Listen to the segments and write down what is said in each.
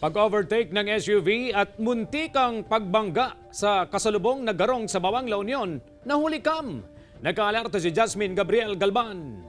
Pag-overtake ng SUV at muntikang pagbangga sa kasalubong na garong sa Bawang La Union, nahuli kam. Nag-aalerto si Jasmine Gabriel Galban.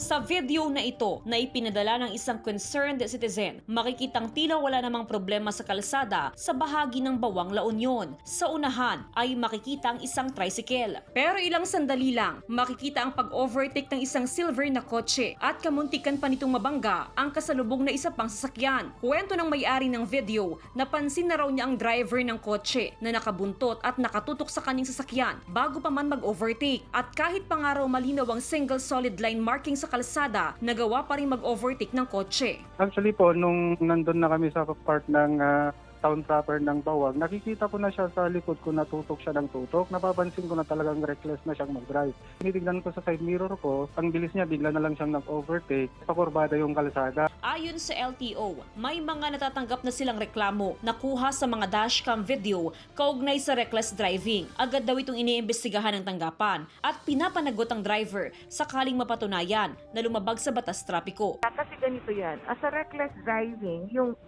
Sa video na ito na ipinadala ng isang concerned citizen, makikitang tila wala namang problema sa kalsada sa bahagi ng Bawang La Union. Sa unahan ay makikita ang isang tricycle. Pero ilang sandali lang, makikita ang pag-overtake ng isang silver na kotse at kamuntikan pa nitong mabangga ang kasalubong na isa pang sasakyan. Kwento ng may-ari ng video, napansin na raw niya ang driver ng kotse na nakabuntot at nakatutok sa kanyang sasakyan bago pa man mag-overtake. At kahit pa nga raw malinaw ang single solid line marking sa kalsada, nagawa pa rin mag-overtake ng kotse. Actually po, nung nandun na kami sa part ng town proper ng Bawang, nakikita ko na siya sa likod ko, natutok siya ng tutok. Napapansin ko na talagang reckless na siyang mag-drive. Tinitignan ko sa side mirror ko, ang bilis niya, bigla na lang siyang nag-overtake. Pakurbada yung kalsada. Ayon sa LTO, may mga natatanggap na silang reklamo na kuha sa mga dashcam video kaugnay sa reckless driving. Agad daw itong iniimbestigahan ng tanggapan at pinapanagot ang driver sakaling mapatunayan na lumabag sa batas trapiko. Kasi ganito yan, as a reckless driving, yung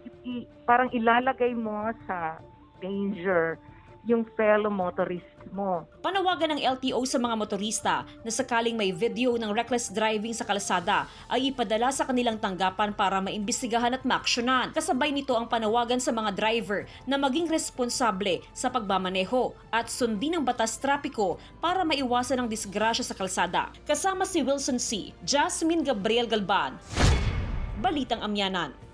parang ilalagay mo sa danger yung fellow motorist mo. Panawagan ng LTO sa mga motorista na sakaling may video ng reckless driving sa kalsada ay ipadala sa kanilang tanggapan para maimbestigahan at maaksyonan. Kasabay nito ang panawagan sa mga driver na maging responsable sa pagmamaneho at sundin ang batas trapiko para maiwasan ang disgrasya sa kalsada. Kasama si Wilson C., Jasmine Gabriel Galban, Balitang Amyanan.